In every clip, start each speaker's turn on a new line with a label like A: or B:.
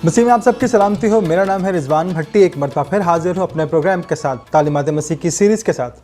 A: मसीह में आप सबकी सलामती हो। मेरा नाम है रिजवान भट्टी। एक मरतबा फिर हाजिर हूँ अपने प्रोग्राम के साथ, तालीमात मसीह की सीरीज़ के साथ।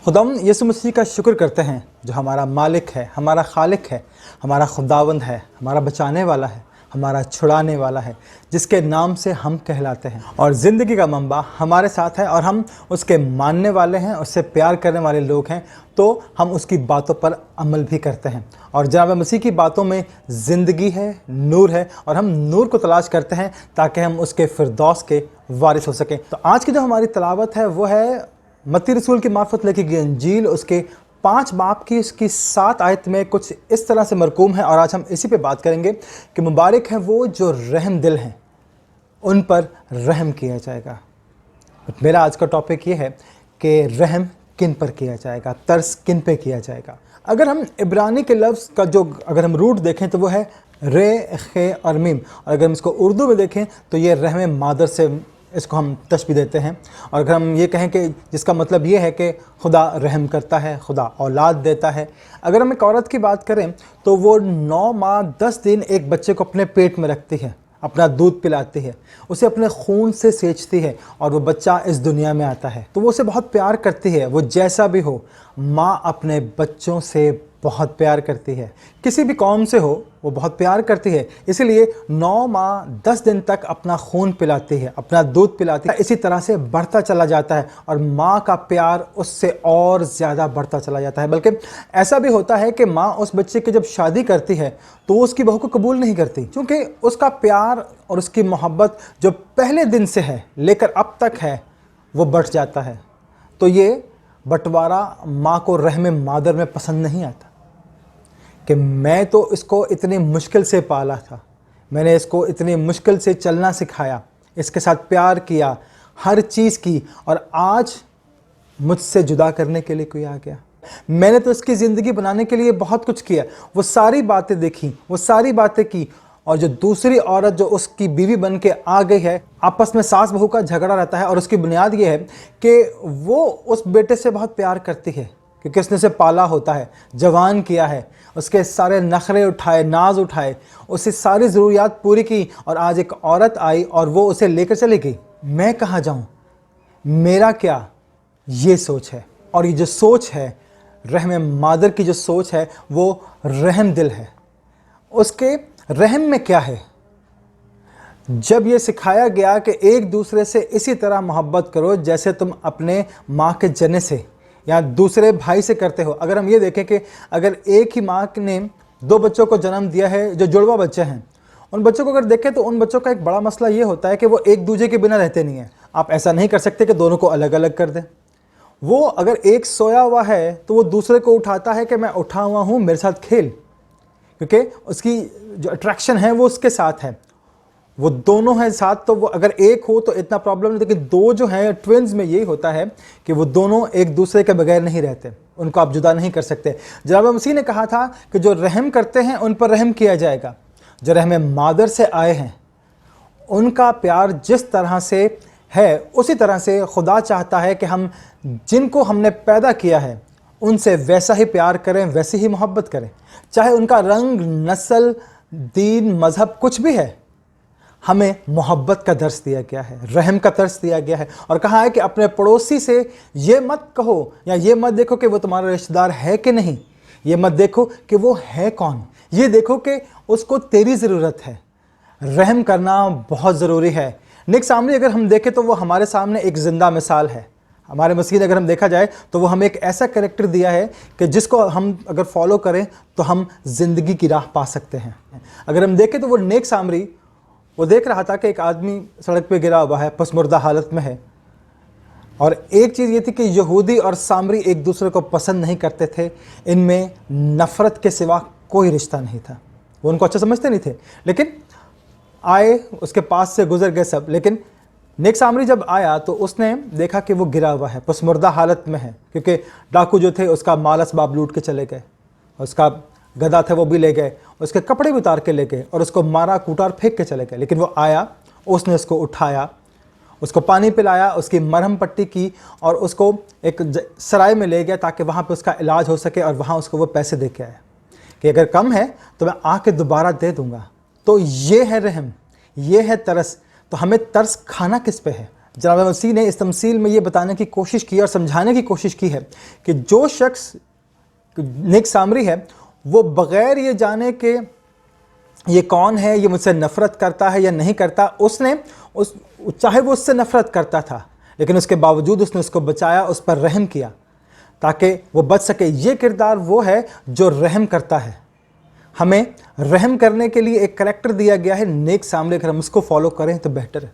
A: खुदाम यीशु मसीह का शुक्र करते हैं जो हमारा मालिक है, हमारा खालिक है, हमारा खुदावंद है, हमारा बचाने वाला है, हमारा छुड़ाने वाला है, जिसके नाम से हम कहलाते हैं और ज़िंदगी का मंबा हमारे साथ है और हम उसके मानने वाले हैं, उससे प्यार करने वाले लोग हैं, तो हम उसकी बातों पर अमल भी करते हैं। और जनाब मसीह की बातों में ज़िंदगी है, नूर है और हम नूर को तलाश करते हैं ताकि हम उसके फिरदौस के वारिस हो सकें। तो आज की जो हमारी तलावत है वो है मत्ती रसूल की मार्फत लिखी गई इंजील, उसके 5 बाब की उसकी 7 आयत में कुछ इस तरह से मरकूम है। और आज हम इसी पे बात करेंगे कि मुबारक हैं वो जो रहम दिल हैं, उन पर रहम किया जाएगा। मेरा आज का टॉपिक ये है कि रहम किन पर किया जाएगा, तरस किन पे किया जाएगा। अगर हम इब्रानी के लफ्ज़ का जो अगर हम रूट देखें तो वो है रे खे और मीम, और अगर हम इसको उर्दू में देखें तो ये रहम मादर से इसको हम तशबीह देते हैं। और अगर हम ये कहें कि जिसका मतलब ये है कि खुदा रहम करता है, खुदा औलाद देता है। अगर हम एक औरत की बात करें तो वो 9 माह 10 दिन एक बच्चे को अपने पेट में रखती है, अपना दूध पिलाती है, उसे अपने खून से सेंचती है और वो बच्चा इस दुनिया में आता है तो वो उसे बहुत प्यार करती है। वो जैसा भी हो, माँ अपने बच्चों से बहुत प्यार करती है, किसी भी कौम से हो वो बहुत प्यार करती है। इसीलिए 9 माह 10 दिन तक अपना खून पिलाती है, अपना दूध पिलाती है। इसी तरह से बढ़ता चला जाता है और माँ का प्यार उससे और ज़्यादा बढ़ता चला जाता है। बल्कि ऐसा भी होता है कि माँ उस बच्चे की जब शादी करती है तो वो उसकी बहू को कबूल नहीं करती, क्योंकि उसका प्यार और उसकी मोहब्बत जो पहले दिन से है लेकर अब तक है वो बढ़ जाता है। तो ये बंटवारा माँ को रहम मादर में पसंद नहीं आता कि मैं तो इसको इतनी मुश्किल से पाला था, मैंने इसको इतनी मुश्किल से चलना सिखाया, इसके साथ प्यार किया, हर चीज़ की, और आज मुझसे जुदा करने के लिए कोई आ गया। मैंने तो इसकी ज़िंदगी बनाने के लिए बहुत कुछ किया, वो सारी बातें देखी, वो सारी बातें की, और जो दूसरी औरत जो उसकी बीवी बन के आ गई है, आपस में सास बहू का झगड़ा रहता है और उसकी बुनियाद ये है कि वो उस बेटे से बहुत प्यार करती है क्योंकि उसने उसे पाला होता है, जवान किया है, उसके सारे नखरे उठाए, नाज उठाए, उससे सारी ज़रूरियात पूरी की, और आज एक औरत आई और वो उसे लेकर चली गई। मैं कहाँ जाऊँ, मेरा क्या, ये सोच है। और ये जो सोच है रहम मादर की, जो सोच है वो रहम दिल है। उसके रहम में क्या है? जब ये सिखाया गया कि एक दूसरे से इसी तरह मोहब्बत करो जैसे तुम अपने माँ के जने से या दूसरे भाई से करते हो। अगर हम ये देखें कि अगर एक ही माँ ने 2 बच्चों को जन्म दिया है जो जुड़वा बच्चे हैं, उन बच्चों को अगर देखें तो उन बच्चों का एक बड़ा मसला ये होता है कि वो एक दूसरे के बिना रहते नहीं हैं। आप ऐसा नहीं कर सकते कि दोनों को अलग अलग कर दें। वो अगर एक सोया हुआ है तो वो दूसरे को उठाता है कि मैं उठा हुआ हूँ, मेरे साथ खेल, क्योंकि उसकी जो अट्रैक्शन है वो उसके साथ है। वो दोनों हैं साथ, तो वो अगर एक हो तो इतना प्रॉब्लम नहीं, लेकिन 2 जो हैं ट्विन्स में यही होता है कि वो दोनों एक दूसरे के बगैर नहीं रहते, उनको आप जुदा नहीं कर सकते। जनाब मसीह ने कहा था कि जो रहम करते हैं उन पर रहम किया जाएगा। जो रहम मादर से आए हैं उनका प्यार जिस तरह से है उसी तरह से खुदा चाहता है कि हम जिनको हमने पैदा किया है उनसे वैसा ही प्यार करें, वैसी ही मोहब्बत करें, चाहे उनका रंग, नस्ल, दीन, मज़हब कुछ भी है। हमें मोहब्बत का दर्स दिया गया है, रहम का दर्स दिया गया है, और कहा है कि अपने पड़ोसी से ये मत कहो या ये मत देखो कि वो तुम्हारा रिश्तेदार है कि नहीं, ये मत देखो कि वो है कौन, ये देखो कि उसको तेरी ज़रूरत है। रहम करना बहुत ज़रूरी है। नेक सामने अगर हम देखें तो वो हमारे सामने एक ज़िंदा मिसाल है। हमारे मसीह ने अगर हम देखा जाए तो वो हमें एक ऐसा कैरेक्टर दिया है कि जिसको हम अगर फॉलो करें तो हम ज़िंदगी की राह पा सकते हैं। अगर हम देखें तो वो नेक सामरी, वो देख रहा था कि एक आदमी सड़क पे गिरा हुआ है, पसमुर्दा हालत में है, और एक चीज़ ये थी कि यहूदी और सामरी एक दूसरे को पसंद नहीं करते थे, इनमें नफ़रत के सिवा कोई रिश्ता नहीं था। वो उनको अच्छा समझते नहीं थे, लेकिन आए, उसके पास से गुजर गए सब। लेकिन नेक सामरी जब आया तो उसने देखा कि वो गिरा हुआ है, पसमुर्दा हालत में है, क्योंकि डाकू जो थे उसका माल असबाब लूट के चले गए, उसका गधा था वो भी ले गए, उसके कपड़े भी उतार के ले गए और उसको मारा, कूटा और फेंक के चले गए। लेकिन वो आया, उसने उसको उठाया, उसको पानी पिलाया, उसकी मरहम पट्टी की और उसको एक सराय में ले गया ताकि वहाँ पे उसका इलाज हो सके, और वहाँ उसको वो पैसे दे के आया कि अगर कम है तो मैं आके दोबारा दे दूँगा। तो ये है रहम, یہ ہے ترس، تو ہمیں ترس کھانا کس پہ ہے؟ جناب مسیح نے اس تمثیل میں یہ بتانے کی کوشش کی اور سمجھانے کی کوشش کی ہے کہ جو شخص نیک سامری ہے وہ بغیر یہ جانے کہ یہ کون ہے، یہ مجھ سے نفرت کرتا ہے یا نہیں کرتا، چاہے وہ اس سے نفرت کرتا تھا لیکن اس کے باوجود اس نے اس کو بچایا، اس پر رحم کیا تاکہ وہ بچ سکے۔ یہ کردار وہ ہے جو رحم کرتا ہے۔ ہمیں رحم کرنے کے لیے ایک کریکٹر دیا گیا ہے نیک سامری، اگر ہم اس کو فالو کریں تو بہتر ہے۔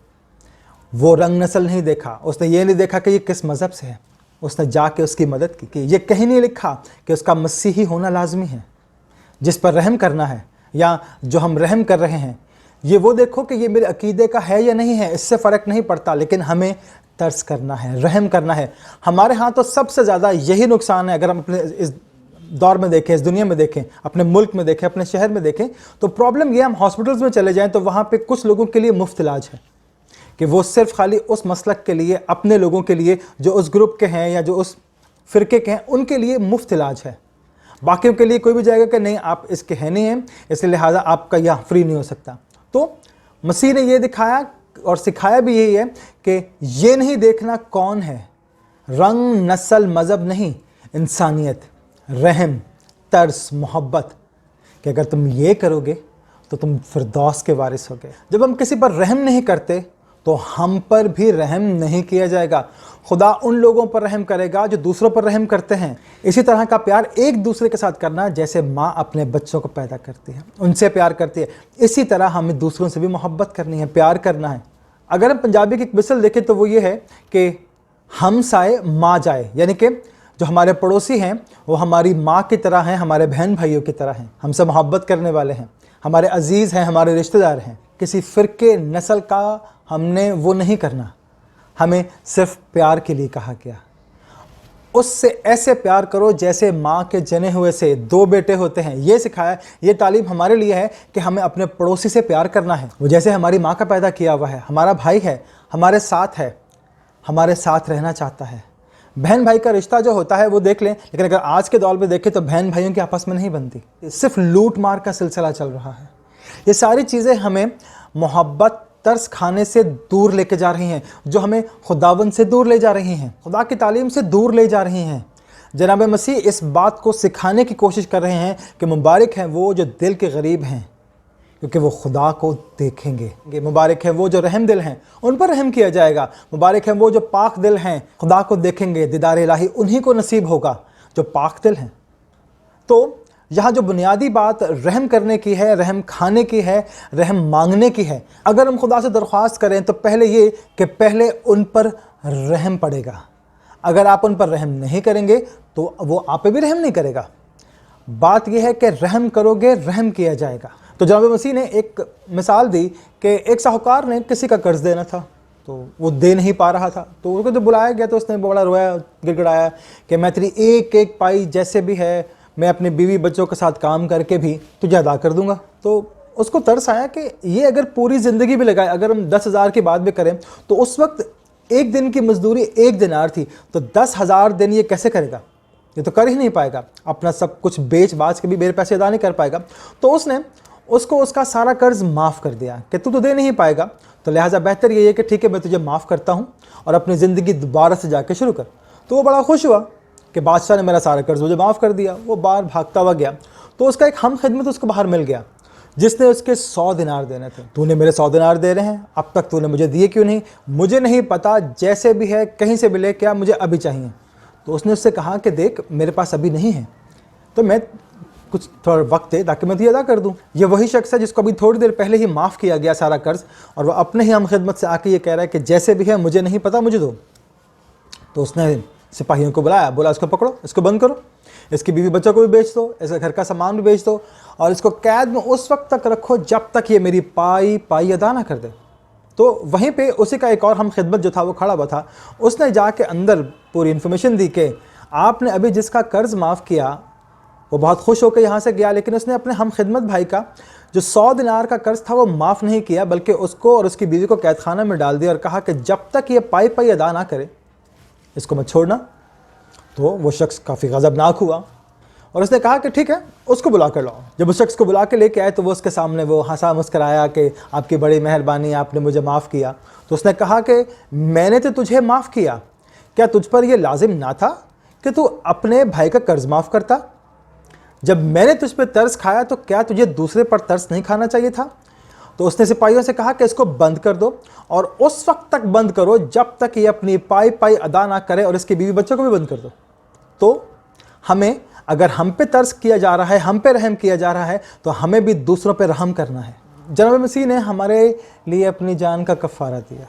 A: وہ رنگ نسل نہیں دیکھا، اس نے یہ نہیں دیکھا کہ یہ کس مذہب سے ہے، اس نے جا کے اس کی مدد کی۔ کہ یہ کہیں نہیں لکھا کہ اس کا مسیحی ہونا لازمی ہے۔ جس پر رحم کرنا ہے یا جو ہم رحم کر رہے ہیں، یہ وہ دیکھو کہ یہ میرے عقیدے کا ہے یا نہیں ہے، اس سے فرق نہیں پڑتا، لیکن ہمیں ترس کرنا ہے، رحم کرنا ہے۔ ہمارے ہاں تو سب سے زیادہ یہی نقصان ہے۔ اگر ہم اپنے اس دور میں دیکھیں، اس دنیا میں دیکھیں، اپنے ملک میں دیکھیں، اپنے شہر میں دیکھیں، تو پرابلم یہ ہم ہاسپٹلز میں چلے جائیں تو وہاں پہ کچھ لوگوں کے لیے مفت علاج ہے کہ وہ صرف خالی اس مسلک کے لیے، اپنے لوگوں کے لیے جو اس گروپ کے ہیں یا جو اس فرقے کے ہیں، ان کے لیے مفت علاج ہے۔ باقیوں کے لیے کوئی بھی جائے گا کہ نہیں آپ اس کے ہیں نہیں ہیں، اس لیے لہٰذا آپ کا یہاں فری نہیں ہو سکتا۔ تو مسیح نے یہ دکھایا اور سکھایا بھی یہی ہے کہ یہ نہیں دیکھنا کون ہے، رنگ نسل مذہب نہیں، انسانیت، رحم، ترس، محبت، کہ اگر تم یہ کرو گے تو تم فردوس کے وارث ہو گئے۔ جب ہم کسی پر رحم نہیں کرتے تو ہم پر بھی رحم نہیں کیا جائے گا۔ خدا ان لوگوں پر رحم کرے گا جو دوسروں پر رحم کرتے ہیں۔ اسی طرح کا پیار ایک دوسرے کے ساتھ کرنا، جیسے ماں اپنے بچوں کو پیدا کرتی ہے، ان سے پیار کرتی ہے، اسی طرح ہمیں دوسروں سے بھی محبت کرنی ہے، پیار کرنا ہے۔ اگر ہم پنجابی کی ایک مثل دیکھیں تو وہ یہ ہے کہ ہم سائے ماں جائے، یعنی کہ جو ہمارے پڑوسی ہیں وہ ہماری ماں کی طرح ہیں، ہمارے بہن بھائیوں کی طرح ہیں، ہم سے محبت کرنے والے ہیں، ہمارے عزیز ہیں، ہمارے رشتہ دار ہیں۔ کسی فرقے نسل کا ہم نے وہ نہیں کرنا، ہمیں صرف پیار کے لیے کہا گیا۔ اس سے ایسے پیار کرو جیسے ماں کے جنے ہوئے سے دو بیٹے ہوتے ہیں۔ یہ سکھایا، یہ تعلیم ہمارے لیے ہے کہ ہمیں اپنے پڑوسی سے پیار کرنا ہے۔ وہ جیسے ہماری ماں کا پیدا کیا ہوا ہے، ہمارا بھائی ہے، ہمارے ساتھ ہے، ہمارے ساتھ رہنا چاہتا ہے۔ بہن بھائی کا رشتہ جو ہوتا ہے وہ دیکھ لیں، لیکن اگر آج کے دور میں دیکھیں تو بہن بھائیوں کے آپس میں نہیں بنتی، صرف لوٹ مار کا سلسلہ چل رہا ہے۔ یہ ساری چیزیں ہمیں محبت، ترس کھانے سے دور لے کے جا رہی ہیں، جو ہمیں خداوند سے دور لے جا رہی ہیں، خدا کی تعلیم سے دور لے جا رہی ہیں۔ جناب مسیح اس بات کو سکھانے کی کوشش کر رہے ہیں کہ مبارک ہیں وہ جو دل کے غریب ہیں، کیونکہ وہ خدا کو دیکھیں گے۔ مبارک ہیں وہ جو رحم دل ہیں، ان پر رحم کیا جائے گا۔ مبارک ہیں وہ جو پاک دل ہیں، خدا کو دیکھیں گے۔ دیدار الہی انہی کو نصیب ہوگا جو پاک دل ہیں۔ تو یہاں جو بنیادی بات رحم کرنے کی ہے، رحم کھانے کی ہے، رحم مانگنے کی ہے۔ اگر ہم خدا سے درخواست کریں تو پہلے یہ کہ پہلے ان پر رحم پڑے گا۔ اگر آپ ان پر رحم نہیں کریں گے تو وہ آپ پہ بھی رحم نہیں کرے گا۔ بات یہ ہے کہ رحم کرو گے، رحم کیا جائے گا۔ تو جناب مسیح نے ایک مثال دی کہ ایک ساہوکار نے کسی کا قرض دینا تھا تو وہ دے نہیں پا رہا تھا، تو اس کو جب بلایا گیا تو اس نے بڑا رویا، گڑ گڑایا کہ میں تیری ایک ایک پائی جیسے بھی ہے میں اپنے بیوی بچوں کے ساتھ کام کر کے بھی تجھے ادا کر دوں گا۔ تو اس کو ترس آیا کہ یہ اگر پوری زندگی بھی لگائے، اگر ہم 10,000 کی بات بھی کریں تو اس وقت ایک دن کی مزدوری 1 دینار تھی، تو 10,000 دن یہ کیسے کرے گا؟ یہ تو کر ہی نہیں پائے گا، اپنا سب کچھ بیچ باچ کے بھی میرے پیسے ادا نہیں کر پائے گا۔ تو اس نے اس کو اس کا سارا قرض معاف کر دیا کہ تو دے نہیں پائے گا، تو لہٰذا بہتر یہ ہے کہ ٹھیک ہے میں تجھے معاف کرتا ہوں اور اپنی زندگی دوبارہ سے جا کے شروع کر۔ تو وہ بڑا خوش ہوا کہ بادشاہ نے میرا سارا قرض مجھے معاف کر دیا۔ وہ باہر بھاگتا ہوا گیا تو اس کا ایک ہم خدمت اس کو باہر مل گیا جس نے اس کے 100 دینار دینے تھے۔ تو نے میرے 100 دینار دے رہے ہیں، اب تک تو نے مجھے دیے کیوں نہیں؟ مجھے نہیں پتا، جیسے بھی ہے کہیں سے بھی لے کے آ، مجھے ابھی چاہیے۔ تو اس نے اس سے کہا کہ دیکھ میرے پاس ابھی نہیں ہے، تو میں کچھ تھوڑا وقت دے تاکہ میں تجھے ادا کر دوں۔ یہ وہی شخص ہے جس کو ابھی تھوڑی دیر پہلے ہی معاف کیا گیا سارا قرض، اور وہ اپنے ہی ہم خدمت سے آ کے یہ کہہ رہا ہے کہ جیسے بھی ہے مجھے نہیں پتا، مجھے دو۔ تو اس نے سپاہیوں کو بلایا، بولا اس کو پکڑو، اس کو بند کرو، اس کی بیوی بچوں کو بھی بیچ دو، اس کے گھر کا سامان بھی بیچ دو، اور اس کو قید میں اس وقت تک رکھو جب تک یہ میری پائی ادا نہ کر دے۔ تو وہیں پہ اسی کا ایک اور ہم خدمت جو تھا وہ کھڑا ہوا تھا، اس نے جا کے اندر پوری انفارمیشن دی کہ آپ نے ابھی جس کا قرض معاف کیا وہ بہت خوش ہو کے یہاں سے گیا، لیکن اس نے اپنے ہم خدمت بھائی کا جو 100 دینار کا قرض تھا وہ معاف نہیں کیا، بلکہ اس کو اور اس کی بیوی کو قید خانہ میں ڈال دیا اور کہا کہ جب تک یہ پائی ادا نہ کرے اس کو مت چھوڑنا۔ تو وہ شخص کافی غضبناک ہوا، और उसने कहा कि ठीक है, उसको बुला कर लाओ। जब उस शख्स को बुला के लेके आए तो वो उसके सामने वो हंसा मुस्कराया कि आपकी बड़ी मेहरबानी, आपने मुझे माफ़ किया। तो उसने कहा कि मैंने तो तुझे माफ़ किया, क्या तुझ पर यह लाजिम ना था कि तू अपने भाई का कर्ज माफ़ करता? जब मैंने तुझ पर तरस खाया तो क्या तुझे दूसरे पर तरस नहीं खाना चाहिए था? तो उसने सिपाहियों से कहा कि इसको बंद कर दो और उस वक्त तक बंद करो जब तक ये अपनी पाई पाई अदा ना करे, और इसके बीवी बच्चों को भी बंद कर दो। तो हमें, अगर हम पे तरस किया जा रहा है, हम पे रहम किया जा रहा है, तो हमें भी दूसरों पे रहम करना है। जनाब मसीह ने हमारे लिए अपनी जान का कफ़ारा दिया,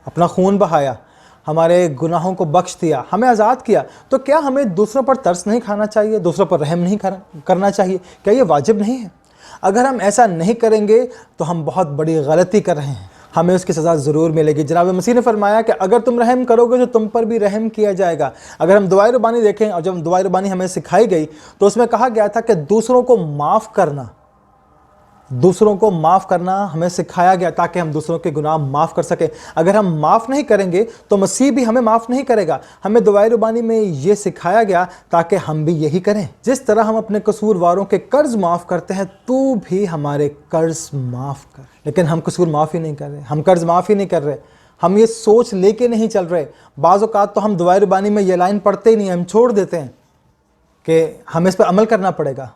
A: अपना खून बहाया, हमारे गुनाहों को बख्श दिया, हमें आज़ाद किया। तो क्या हमें दूसरों पर तरस नहीं खाना चाहिए, दूसरों पर रहम नहीं करना चाहिए? क्या ये वाजिब नहीं है? अगर हम ऐसा नहीं करेंगे तो हम बहुत बड़ी गलती कर रहे हैं, हमें उसकी सज़ा ज़रूर मिलेगी। जनाब मसीह ने फरमाया कि अगर तुम रहम करोगे तो तुम पर भी रहम किया जाएगा। अगर हम दुआए रुबानी देखें, और जब दुआए रुबानी हमें सिखाई गई तो उसमें कहा गया था कि दूसरों को माफ़ करना, दूसरों को माफ़ करना हमें सिखाया गया ताकि हम दूसरों के गुनाह माफ़ कर सकें। अगर हम माफ़ नहीं करेंगे तो मसीह भी हमें माफ़ नहीं करेगा। हमें दुआए रुबानी में ये सिखाया गया ताकि हम भी यही करें। जिस तरह हम अपने कसूरवारों के कर्ज माफ़ करते हैं, तू भी हमारे कर्ज माफ़ कर। लेकिन हम कसूर माफ़ ही नहीं कर रहे, हम कर्ज माफ़ ही नहीं कर रहे, हम ये सोच लेके नहीं चल रहे। बाज़ औक़ात तो हम दुआए रुबानी में ये लाइन पढ़ते ही नहीं, हम छोड़ देते हैं कि हमें इस पर अमल करना पड़ेगा।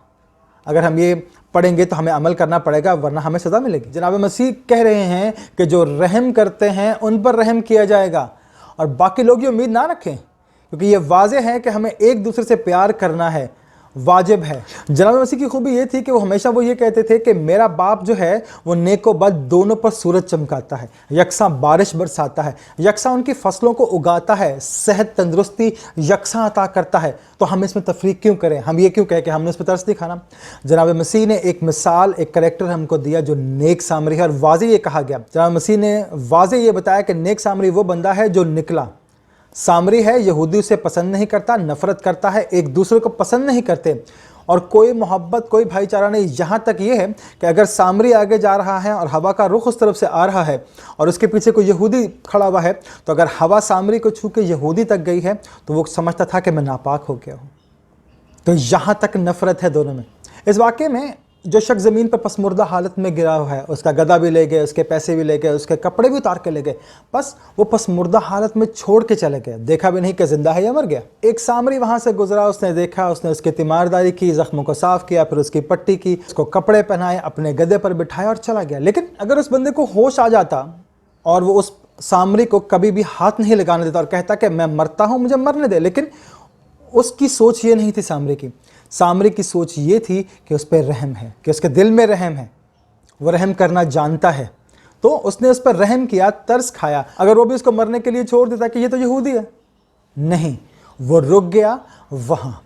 A: अगर हम ये पढ़ेंगे तो हमें अमल करना पड़ेगा, वरना हमें सज़ा मिलेगी। जनाब मसीह कह रहे हैं कि जो रहम करते हैं उन पर रहम किया जाएगा, और बाकी लोग ये उम्मीद ना रखें, क्योंकि ये वाज़ेह है कि हमें एक दूसरे से प्यार करना है, वाजिब है। जनाब मसीह की खूबी ये थी कि वो हमेशा वो ये कहते थे कि मेरा बाप जो है वो नेक व बद दोनों पर सूरज चमकाता है, यकसा बारिश बरसाता है, यकसा उनकी फसलों को उगाता है, सेहत तंदुरुस्ती यकसा अता करता है। तो हम इसमें तफरीक क्यों करें, हम ये क्यों कहें कि हमने उस पर तरस नहीं खाना? जनाब मसीह ने एक मिसाल, एक करैक्टर हमको दिया जो नेक सामरी है, और वाज़े ये कहा गया, जनाब मसीह ने वाज़े ये बताया कि नेक सामरी वो बंदा है जो निकला। सामरी है, यहूदी उसे पसंद नहीं करता, नफ़रत करता है, एक दूसरे को पसंद नहीं करते, और कोई मोहब्बत, कोई भाईचारा नहीं। यहाँ तक ये है कि अगर सामरी आगे जा रहा है और हवा का रुख उस तरफ से आ रहा है और उसके पीछे कोई यहूदी खड़ा हुआ है, तो अगर हवा सामरी को छू के यहूदी तक गई है तो वो समझता था कि मैं नापाक हो गया हूँ। तो यहाँ तक नफ़रत है दोनों में। इस वाक़े में जो शख्स ज़मीन पर पसमुर्दा हालत में गिरा हुआ है, उसका गदा भी ले गए, उसके पैसे भी ले गए, उसके कपड़े भी उतार के ले गए, बस वो पसमुर्दा हालत में छोड़ के चले गए, देखा भी नहीं कि ज़िंदा है या मर गया। एक सामरी वहाँ से गुजरा, उसने देखा, उसने उसकी तीमारदारी की, ज़ख्मों को साफ़ किया, फिर उसकी पट्टी की, उसको कपड़े पहनाए, अपने गधे पर बिठाया और चला गया। लेकिन अगर उस बंदे को होश आ जाता और वो उस सामरी को कभी भी हाथ नहीं लगाने देता और कहता कि मैं मरता हूँ, मुझे मरने दे, लेकिन उसकी सोच ये नहीं थी सामरी की। सामरी की सोच ये थी कि उस पर रहम है, कि उसके दिल में रहम है, वो रहम करना जानता है, तो उसने उस पर रहम किया, तरस खाया। अगर वो भी उसको मरने के लिए छोड़ देता कि ये तो यहूदी है, नहीं, वो रुक गया वहाँ।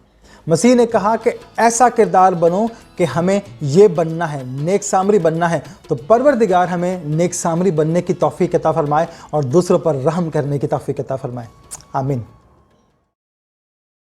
A: मसीह ने कहा कि ऐसा किरदार बनो कि हमें ये बनना है, नेक सामरी बनना है। तो परवरदिगार हमें नेक सामरी बनने की तौफीक अता फरमाए और दूसरों पर रहम करने की तौफीक अता फरमाए। आमीन।